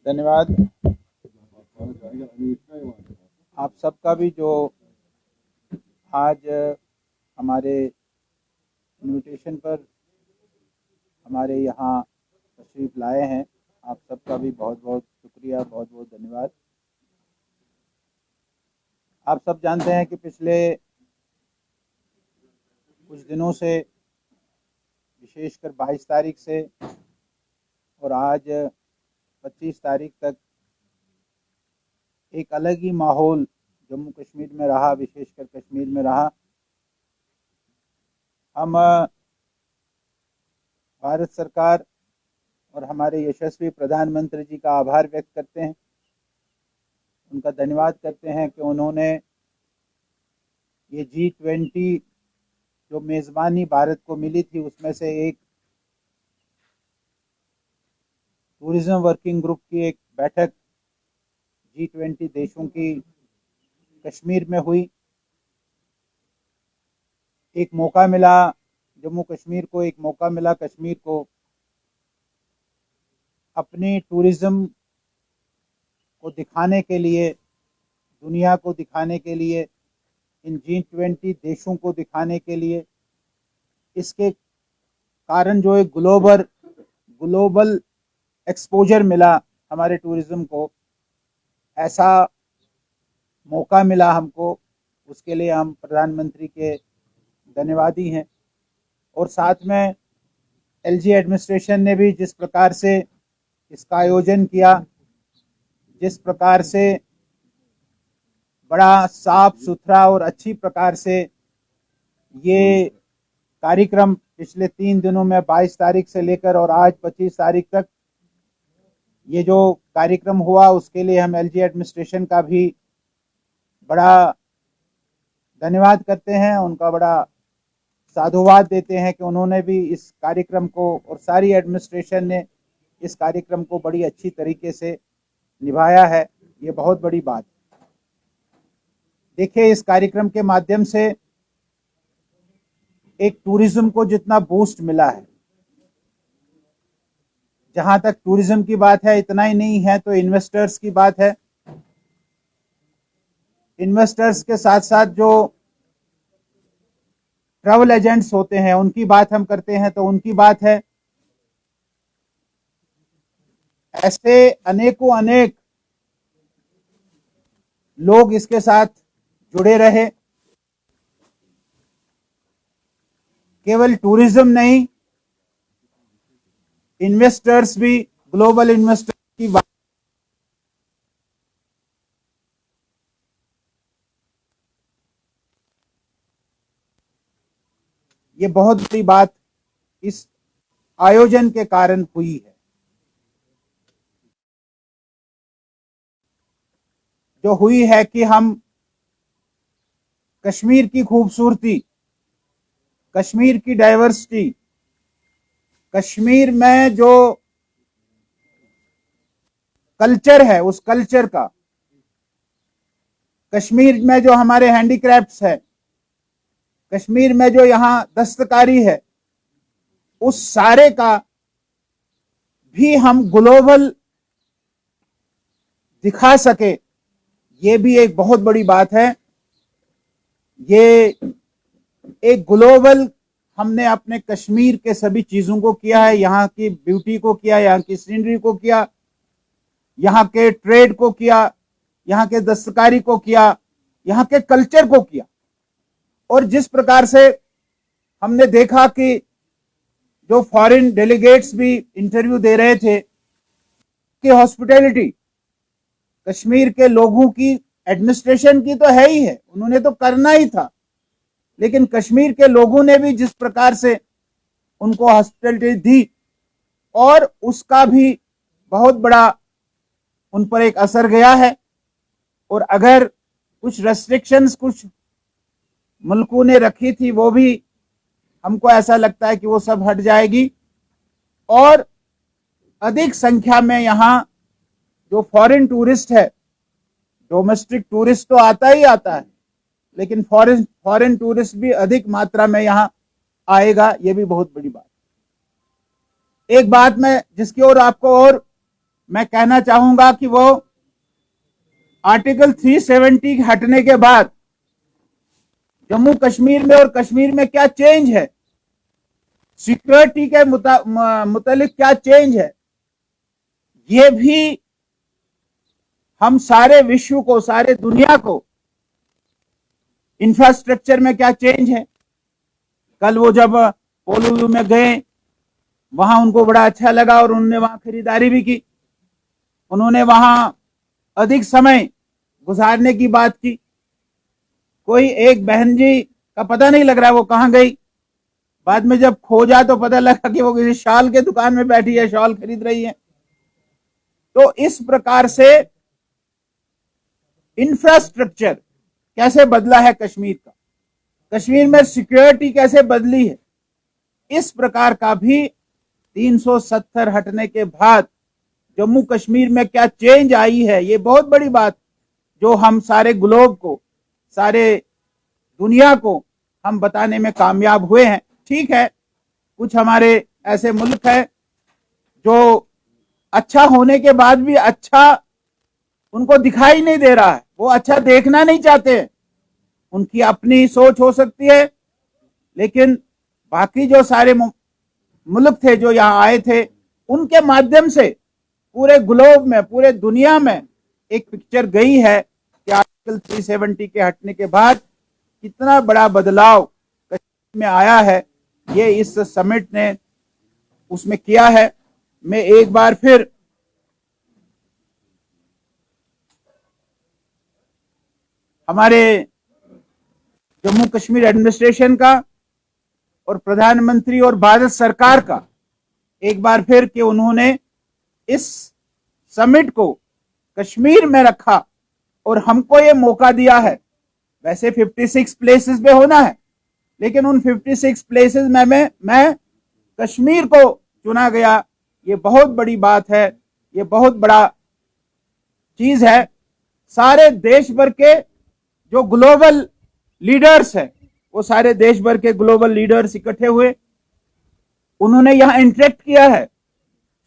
धन्यवाद। आप सबका भी जो आज हमारे इनविटेशन पर हमारे यहाँ तशरीफ़ लाए हैं, आप सबका भी बहुत बहुत शुक्रिया, बहुत बहुत धन्यवाद। आप सब जानते हैं कि पिछले कुछ दिनों से, विशेषकर 22 तारीख से और आज 25 तारीख तक एक अलग ही माहौल जम्मू कश्मीर में रहा, विशेषकर कश्मीर में रहा। हम भारत सरकार और हमारे यशस्वी प्रधानमंत्री जी का आभार व्यक्त करते हैं, उनका धन्यवाद करते हैं कि उन्होंने ये G20 जो मेज़बानी भारत को मिली थी, उसमें से एक टूरिज़्म वर्किंग ग्रुप की एक बैठक G20 देशों की कश्मीर में हुई। एक मौका मिला जम्मू कश्मीर को, एक मौका मिला कश्मीर को अपनी टूरिज़्म को दिखाने के लिए, दुनिया को दिखाने के लिए, इन G20 देशों को दिखाने के लिए। इसके कारण जो एक ग्लोबल एक्सपोजर मिला हमारे टूरिज़्म को, ऐसा मौका मिला हमको, उसके लिए हम प्रधानमंत्री के धन्यवादी हैं। और साथ में एलजी एडमिनिस्ट्रेशन ने भी जिस प्रकार से इसका आयोजन किया, जिस प्रकार से बड़ा साफ सुथरा और अच्छी प्रकार से ये कार्यक्रम पिछले 3 दिनों में 22 तारीख से लेकर और आज 25 तारीख तक ये जो कार्यक्रम हुआ, उसके लिए हम एलजी एडमिनिस्ट्रेशन का भी बड़ा धन्यवाद करते हैं, उनका बड़ा साधुवाद देते हैं कि उन्होंने भी इस कार्यक्रम को और सारी एडमिनिस्ट्रेशन ने इस कार्यक्रम को बड़ी अच्छी तरीके से निभाया है। ये बहुत बड़ी बात। देखिए, इस कार्यक्रम के माध्यम से एक टूरिज्म को जितना बूस्ट मिला है, जहां तक टूरिज्म की बात है, इतना ही नहीं है तो इन्वेस्टर्स की बात है। इन्वेस्टर्स के साथ साथ जो ट्रैवल एजेंट्स होते हैं, उनकी बात हम करते हैं तो उनकी बात है। ऐसे अनेकों अनेक लोग इसके साथ जुड़े रहे। केवल टूरिज्म नहीं, इन्वेस्टर्स भी, ग्लोबल इन्वेस्टर्स की बात, ये बहुत बड़ी बात इस आयोजन के कारण हुई है। जो हुई है कि हम कश्मीर की खूबसूरती, कश्मीर की डाइवर्सिटी, कश्मीर में जो कल्चर है, उस कल्चर का, कश्मीर में जो हमारे हैंडीक्राफ्ट्स है, कश्मीर में जो यहाँ दस्तकारी है, उस सारे का भी हम ग्लोबल दिखा सके, ये भी एक बहुत बड़ी बात है। ये एक ग्लोबल हमने अपने कश्मीर के सभी चीजों को किया है, यहाँ की ब्यूटी को किया, यहाँ की सीनरी को किया, यहाँ के ट्रेड को किया, यहाँ के दस्तकारी को किया, यहाँ के कल्चर को किया। और जिस प्रकार से हमने देखा कि जो फॉरेन डेलीगेट्स भी इंटरव्यू दे रहे थे कि हॉस्पिटैलिटी कश्मीर के लोगों की, एडमिनिस्ट्रेशन की तो है ही है, उन्होंने तो करना ही था, लेकिन कश्मीर के लोगों ने भी जिस प्रकार से उनको हॉस्पिटैलिटी दी, और उसका भी बहुत बड़ा उन पर एक असर गया है। और अगर कुछ रेस्ट्रिक्शंस कुछ मुल्कों ने रखी थी, वो भी हमको ऐसा लगता है कि वो सब हट जाएगी, और अधिक संख्या में यहाँ जो फॉरेन टूरिस्ट है, डोमेस्टिक टूरिस्ट तो आता ही आता है, लेकिन फॉरेन टूरिस्ट भी अधिक मात्रा में यहाँ आएगा, ये भी बहुत बड़ी बात। एक बात मैं जिसकी ओर आपको और मैं कहना चाहूंगा कि वो आर्टिकल 370 हटने के बाद जम्मू कश्मीर में और कश्मीर में क्या चेंज है, सिक्योरिटी के मुतालिक क्या चेंज है, ये भी हम सारे विश्व को, सारे दुनिया को, इंफ्रास्ट्रक्चर में क्या चेंज है। कल वो जब पोलो में गए, वहां उनको बड़ा अच्छा लगा और उन्होंने वहां खरीदारी भी की। उन्होंने वहां अधिक समय गुजारने की बात की। कोई एक बहन जी का पता नहीं लग रहा वो कहां गई। बाद में जब खोजा तो पता लगा कि वो किसी शॉल के दुकान में बैठी है, शॉल खरीद रही है। तो इस प्रकार से इंफ्रास्ट्रक्चर कैसे बदला है कश्मीर का, कश्मीर में सिक्योरिटी कैसे बदली है, इस प्रकार का भी 370 हटने के बाद जम्मू कश्मीर में क्या चेंज आई है, ये बहुत बड़ी बात जो हम सारे ग्लोब को, सारे दुनिया को हम बताने में कामयाब हुए हैं। ठीक है, कुछ हमारे ऐसे मुल्क है जो अच्छा होने के बाद भी अच्छा उनको दिखाई नहीं दे रहा है, वो अच्छा देखना नहीं चाहते। उनकी अपनी सोच हो सकती है, लेकिन बाकी जो सारे मुल्क थे जो यहाँ आए थे, उनके माध्यम से पूरे ग्लोब में, पूरे दुनिया में एक पिक्चर गई है कि आर्टिकल 370 के हटने के बाद कितना बड़ा बदलाव कश्मीर में आया है। ये इस समिट ने उसमें किया है। मैं एक बार फिर हमारे जम्मू कश्मीर एडमिनिस्ट्रेशन का और प्रधानमंत्री और भारत सरकार का एक बार फिर कि उन्होंने इस समिट को कश्मीर में रखा और हमको ये मौका दिया है। वैसे 56 प्लेसेस पे होना है, लेकिन उन 56 प्लेसेस में मैं कश्मीर को चुना गया। ये बहुत बड़ी बात है, ये बहुत बड़ा चीज है। सारे देश भर के जो ग्लोबल लीडर्स हैं, वो सारे देश भर के ग्लोबल लीडर्स इकट्ठे हुए, उन्होंने यहां इंटरेक्ट किया है।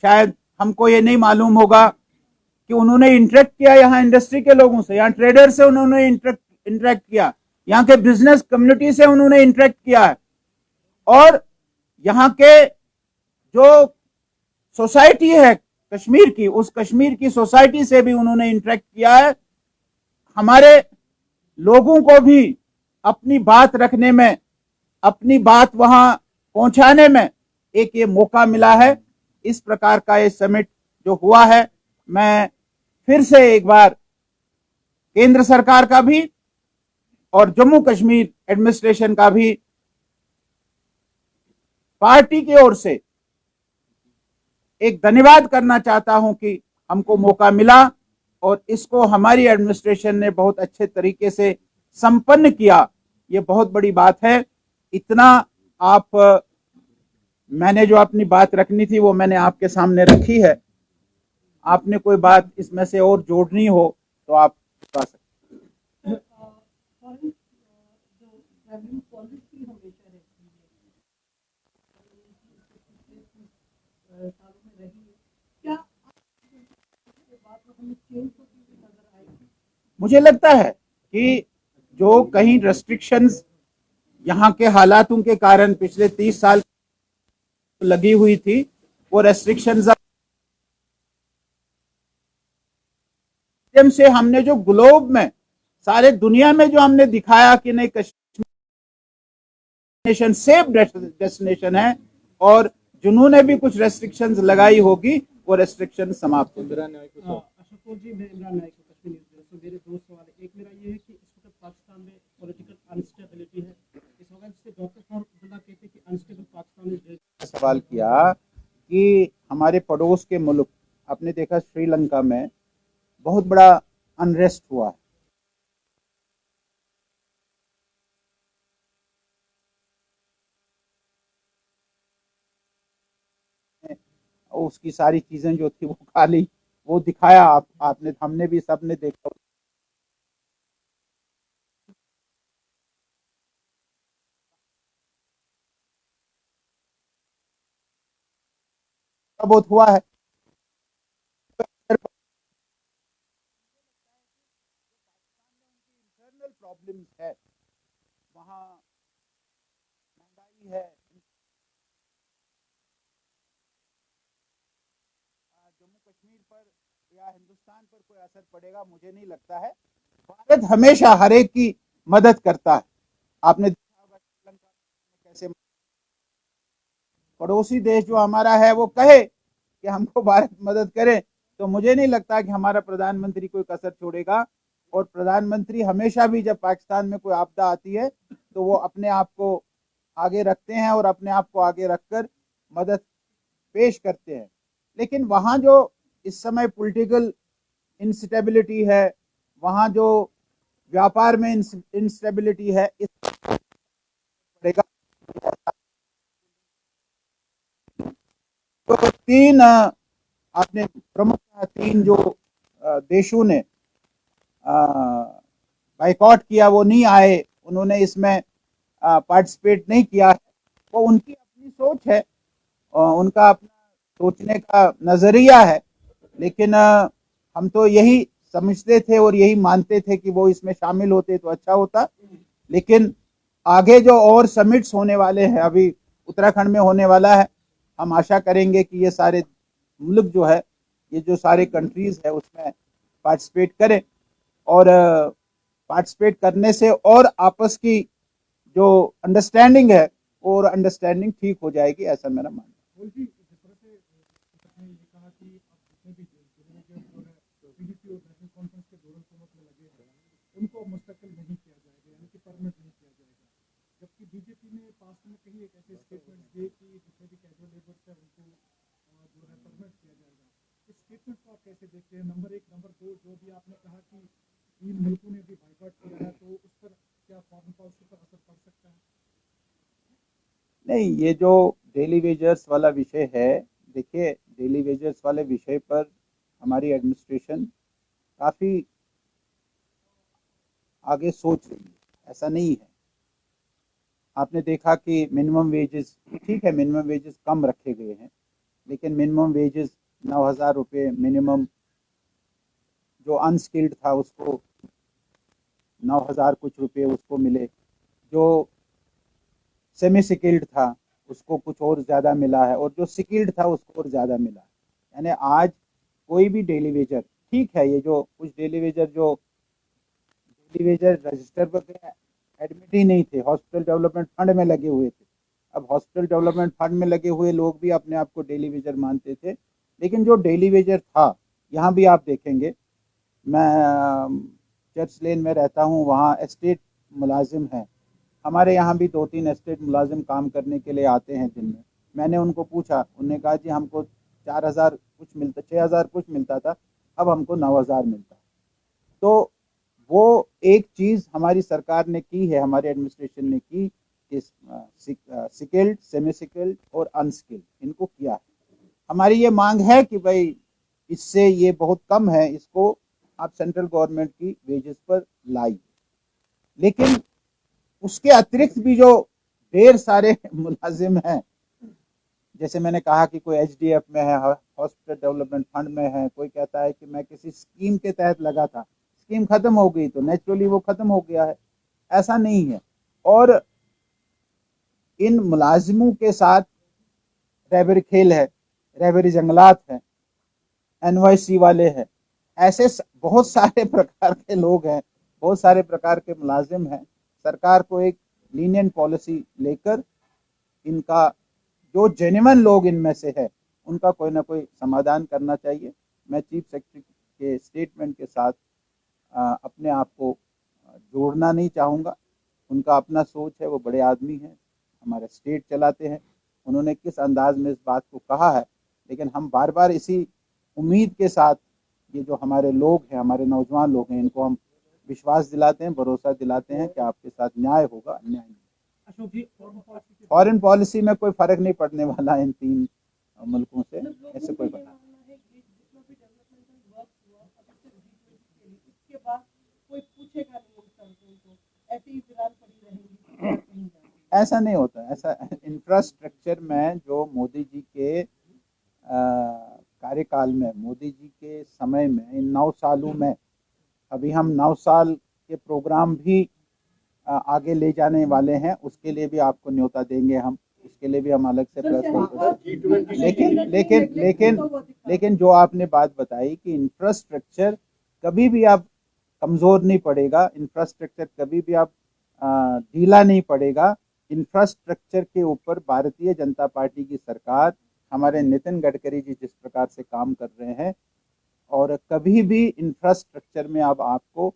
शायद हमको ये नहीं मालूम होगा कि उन्होंने इंटरेक्ट किया यहाँ इंडस्ट्री के लोगों से, यहाँ ट्रेडर से उन्होंने इंटरेक्ट किया, यहाँ के बिजनेस कम्युनिटी से उन्होंने इंटरेक्ट किया है, और यहाँ के जो सोसाइटी है कश्मीर की, उस कश्मीर की सोसाइटी से भी उन्होंने इंटरेक्ट किया है। हमारे लोगों को भी अपनी बात रखने में, अपनी बात वहां पहुंचाने में एक ये मौका मिला है। इस प्रकार का ये समिट जो हुआ है, मैं फिर से एक बार केंद्र सरकार का भी और जम्मू कश्मीर एडमिनिस्ट्रेशन का भी पार्टी की ओर से एक धन्यवाद करना चाहता हूं कि हमको मौका मिला और इसको हमारी एडमिनिस्ट्रेशन ने बहुत अच्छे तरीके से संपन्न किया। ये बहुत बड़ी बात है। इतना आप, मैंने जो अपनी बात रखनी थी वो मैंने आपके सामने रखी है। आपने कोई बात इसमें से और जोड़नी हो तो आप बता सकते हैं। मुझे लगता है कि जो कहीं रेस्ट्रिक्शंस यहाँ के हालातों के कारण पिछले 30 साल लगी हुई थी, वो रेस्ट्रिक्शंस से हमने जो ग्लोब में, सारे दुनिया में जो हमने दिखाया कि नहीं, कश्मीर सेफ डेस्टिनेशन है, और जिन्होंने भी कुछ रेस्ट्रिक्शंस लगाई होगी वो रेस्ट्रिक्शन समाप्त हो जाए। अशोक जी, मैं इमरान नाइक कश्मीर से। मेरे दो सवाल है। एक मेरा ये है कि इस वक्त पाकिस्तान में पॉलिटिकल अनस्टेबिलिटी है। इस वजह से डॉक्टर फारूक अब्दुल्ला कहते हैं कि अनस्टेबल पाकिस्तान इज। सवाल किया कि हमारे पड़ोस के मुल्क, आपने देखा श्रीलंका में बहुत बड़ा अनरेस्ट हुआ है। उसकी सारी चीजें जो थी वो खाली वो दिखाया, आपने, हमने भी, सबने देखा। बहुत हुआ है। प्रॉब्लम्स है, वहाँ महंगाई है, जम्मू कश्मीर पर या हिंदुस्तान पर कोई असर पड़ेगा मुझे नहीं लगता है। भारत हमेशा हर एक की मदद करता है। आपने देखा होगा श्रीलंका में कैसे पड़ोसी देश जो हमारा है वो कहे कि हमको भारत मदद करे, तो मुझे नहीं लगता कि हमारा प्रधानमंत्री कोई कसर छोड़ेगा। और प्रधानमंत्री हमेशा भी जब पाकिस्तान में कोई आपदा आती है तो वो अपने आप को आगे रखते हैं और अपने आप को आगे रखकर मदद पेश करते हैं। लेकिन वहाँ जो इस समय पॉलिटिकल इंस्टेबिलिटी है, वहाँ जो व्यापार में इंस्टेबिलिटी है, इस पड़ेगा। तो तीन आपने प्रमुख तीन जो देशों ने बाइकआउट किया, वो नहीं आए, उन्होंने इसमें पार्टिसिपेट नहीं किया है, वो उनकी अपनी सोच है, उनका अपना सोचने का नजरिया है। लेकिन हम तो यही समझते थे और यही मानते थे कि वो इसमें शामिल होते तो अच्छा होता। लेकिन आगे जो और समिट्स होने वाले हैं, अभी उत्तराखंड में होने वाला है, हम आशा करेंगे कि ये सारे मुल्क जो है, ये जो सारे कंट्रीज है उसमें पार्टिसिपेट करें और पार्टिसिपेट करने से और आपस की जो अंडरस्टैंडिंग है और अंडरस्टैंडिंग ठीक हो जाएगी, ऐसा मेरा मानना है। बोल जी, जिस तरह से आपने ये कहा कि अब जितने भी जो है पीडीपी और नेशनल कॉन्फ्रेंस के दौरान हुकूमत में लगे हैं, उनको मुस्तकिल नहीं किया जाएगा, यानी कि परमानेंट नहीं किया जाएगा। जबकि बीजेपी ने पास्ट में कहीं एक ऐसे स्टेटमेंट दिए कि जितने भी कैजुअल लेबर्स है उनको जो है परमानेंट किया जाएगा। इस स्टेटमेंट को आप कैसे देखते हैं? नंबर एक। नंबर दो, जो भी आपने कहा कि तीन मुल्कों ने भी बाइकआउट किया है, तो उस पर क्या फॉरेन पॉलिसी पर असर पड़ सकता है? नहीं, ये जो डेली वेजर्स वाला विषय है, देखिए डेली वेजर्स वाले विषय पर हमारी एडमिनिस्ट्रेशन काफ़ी आगे सोच रही है, ऐसा नहीं है। आपने देखा कि मिनिमम वेजेस, ठीक है मिनिमम वेजेस कम रखे गए हैं, लेकिन मिनिमम वेजेस 9,000 रुपये मिनिमम, जो अनस्किल्ड था उसको 9,000 कुछ रुपये उसको मिले, जो सेमी स्किल्ड था उसको कुछ और ज़्यादा मिला है, और जो स्किल्ड था उसको और ज़्यादा मिला है। यानी आज कोई भी डेली वेजर, ठीक है ये जो कुछ डेली वेजर जो डेली वेजर रजिस्टर पर गए एडमिट ही नहीं थे, हॉस्पिटल डेवलपमेंट फंड में लगे हुए थे। अब हॉस्पिटल डेवलपमेंट फंड में लगे हुए लोग भी अपने आप को डेली वेजर मानते थे। लेकिन जो डेली वेजर था, यहाँ भी आप देखेंगे, मैं चर्च लेन में रहता हूँ, वहाँ एस्टेट मुलाजिम हैं, हमारे यहाँ भी 2-3 एस्टेट मुलाजिम काम करने के लिए आते हैं दिन में। मैंने उनको पूछा, उन्होंने कहा जी हमको 4,000 कुछ मिलता, 6,000 कुछ मिलता था, अब हमको 9,000 मिलता है। तो वो एक चीज़ हमारी सरकार ने की है, हमारी एडमिनिस्ट्रेशन ने की, इस स्किल्ड, सेमी स्किल्ड और अनस्किल्ड इनको किया है। हमारी ये मांग है कि भाई इससे ये बहुत कम है, इसको आप सेंट्रल गवर्नमेंट की वेजेस पर लाइए। लेकिन उसके अतिरिक्त भी जो ढेर सारे मुलाजिम हैं, जैसे मैंने कहा कि कोई एचडीएफ में है, हॉस्पिटल डेवलपमेंट फंड में है, कोई कहता है कि मैं किसी स्कीम के तहत लगा था, स्कीम खत्म हो गई तो नेचुरली वो खत्म हो गया है, ऐसा नहीं है। और इन मुलाजिमों के साथ रहबरी खेल है, रहबरी जंगलात है, एनवाईसी वाले हैं, ऐसे बहुत सारे प्रकार के लोग हैं, बहुत सारे प्रकार के मुलाजिम हैं। सरकार को एक लीनियंट पॉलिसी लेकर इनका, जो जेन्युइन लोग इनमें से है, उनका कोई ना कोई समाधान करना चाहिए। मैं चीफ सेक्रेटरी के स्टेटमेंट के साथ अपने आप को जोड़ना नहीं चाहूँगा। उनका अपना सोच है, वो बड़े आदमी हैं, हमारे स्टेट चलाते हैं, उन्होंने किस अंदाज में इस बात को कहा है। लेकिन हम बार बार इसी उम्मीद के साथ, ये जो हमारे लोग हैं, हमारे नौजवान लोग हैं, इनको हम विश्वास दिलाते हैं, भरोसा दिलाते हैं कि आपके साथ न्याय होगा, अन्याय नहीं। अशोक जी, फॉरेन पॉलिसी में कोई फर्क नहीं पड़ने वाला इन तीन मुल्कों से, ऐसे कोई फर्क ऐसा नहीं होता। ऐसा इंफ्रास्ट्रक्चर में जो मोदी जी के कार्यकाल में, मोदी जी के समय में, इन 9 सालों में, अभी हम 9 साल के प्रोग्राम भी आगे ले जाने वाले हैं, उसके लिए भी आपको न्योता देंगे हम, उसके लिए भी हम अलग से प्रेस कॉन्फ्रेंस। लेकिन जो आपने बात बताई कि इंफ्रास्ट्रक्चर कभी भी आप कमज़ोर नहीं पड़ेगा, इंफ्रास्ट्रक्चर कभी भी आप ढीला नहीं पड़ेगा। इंफ्रास्ट्रक्चर के ऊपर भारतीय जनता पार्टी की सरकार, हमारे नितिन गडकरी जी जिस प्रकार से काम कर रहे हैं, और कभी भी इंफ्रास्ट्रक्चर में अब आपको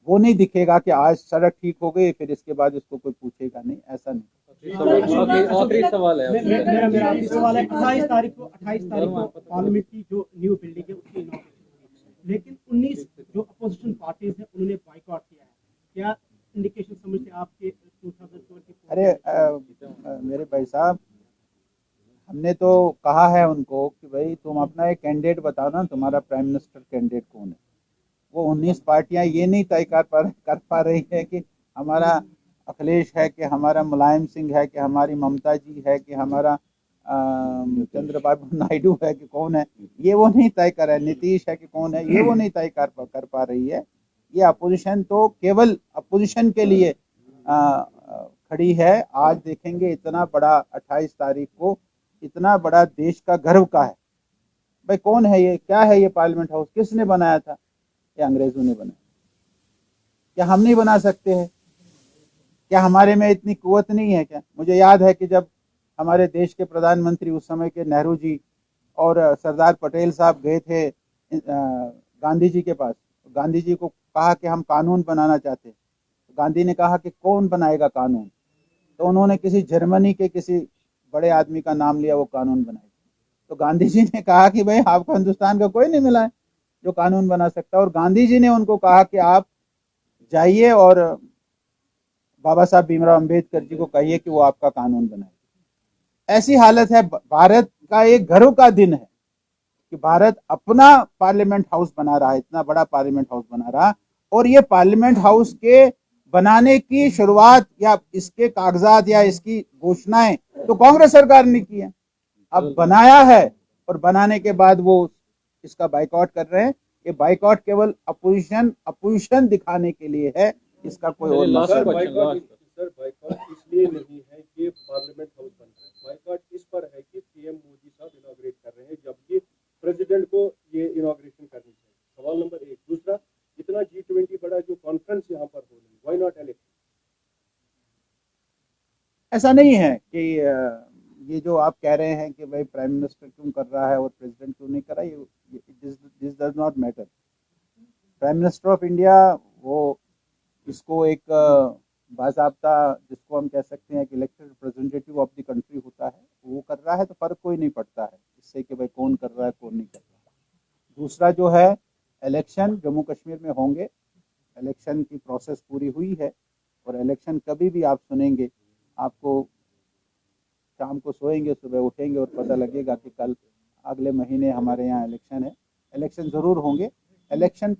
वो नहीं दिखेगा कि आज सड़क ठीक हो गई फिर इसके बाद इसको कोई पूछेगा नहीं, ऐसा नहीं। आखिरी सवाल है मेरा आखिरी सवाल है। 28 तारीख को पार्लियामेंट की जो न्यू बिल्डिंग है उसकी इनॉग्रेशन, लेकिन 19 जो अपोजिशन पार्टीज हैं उन्होंने बाइकआउट किया है। क्या इंडिकेशन समझते हैं आपके 2012 के? अरे मेरे भाई साहब, हमने तो कहा है उनको कि भाई तुम अपना एक कैंडिडेट बताओ ना, तुम्हारा प्राइम मिनिस्टर कैंडिडेट कौन है। वो 19 पार्टियां ये नहीं तय कर पा रही है कि हमारा अखिलेश है, कि हमारा मुलायम सिंह है, कि हमारी ममता जी है, कि हमारा चंद्रबाबू नायडू है, कि कौन है। ये वो नहीं तय कर रहा है। नीतीश है कि कौन है, ये वो नहीं तय कर पा रही है। ये अपोजिशन तो केवल अपोजिशन के लिए खड़ी है। आज देखेंगे इतना बड़ा 28 तारीख को, इतना बड़ा देश का गर्व का है। भाई कौन है ये, क्या है ये पार्लियामेंट हाउस, किसने बनाया था? ये अंग्रेजों ने बनाया। क्या हम नहीं बना सकते हैं? क्या हमारे में इतनी कुवत नहीं है क्या? मुझे याद है कि जब हमारे देश के प्रधानमंत्री उस समय के नेहरू जी और सरदार पटेल साहब गए थे गांधी जी के पास, गांधी जी को कहा कि हम कानून बनाना चाहते हैं। गांधी ने कहा कि कौन बनाएगा कानून? तो उन्होंने किसी जर्मनी के किसी बड़े आदमी का नाम लिया, वो कानून बनाए। तो गांधी जी ने कहा कि भाई आपको हिंदुस्तान का कोई नहीं मिला है जो कानून बना सकता। और गांधी जी ने उनको कहा कि आप जाइए और बाबा साहब भीमराव अंबेडकर जी को कहिए कि वो आपका कानून बनाए। ऐसी हालत है। भारत का एक गर्व का दिन है कि भारत अपना पार्लियामेंट हाउस बना रहा है, इतना बड़ा पार्लियामेंट हाउस बना रहा। और ये पार्लियामेंट हाउस के बनाने की शुरुआत या इसके कागजात या इसकी घोषणाएं तो कांग्रेस सरकार ने की है। अब बनाया है और बनाने के बाद वो इसका बाइकआउट कर रहे हैं। ये बाइकआउट केवल अपोजिशन दिखाने के लिए है, इसका कोई और मकसद नहीं। सर बाइकआउट इसलिए नहीं है कि पार्लियामेंट हाउस बन रहा है, बाइकआउट इस पर है कि पीएम मोदी साहब इनॉग्रेट कर रहे हैं, जबकि प्रेसिडेंट को ये इनॉग्रेशन करनी चाहिए। सवाल नंबर 1। दूसरा, इतना G20 बड़ा जो कॉन्फ्रेंस यहाँ पर हो रही है, व्हाई नॉट इलेक्शन? ऐसा नहीं है कि ये जो आप कह रहे हैं कि भाई प्राइम मिनिस्टर क्यों कर रहा है और प्रेसिडेंट क्यों नहीं कर रहा है, this does not matter. Prime minister of India वो इसको एक बाज़ाब्ता, जिसको हम कह सकते हैं कि elected representative of the country होता है, वो कर रहा है तो फर्क कोई नहीं पड़ता है इससे कि भाई कौन कर रहा है कौन नहीं कर रहा है। दूसरा जो है, इलेक्शन जम्मू कश्मीर में होंगे, इलेक्शन की प्रोसेस पूरी हुई है और इलेक्शन कभी भी आप सुनेंगे, आपको शाम को सोएंगे सुबह उठेंगे और पता लगेगा कि कल अगले महीने हमारे यहाँ इलेक्शन है। इलेक्शन ज़रूर होंगे। इलेक्शन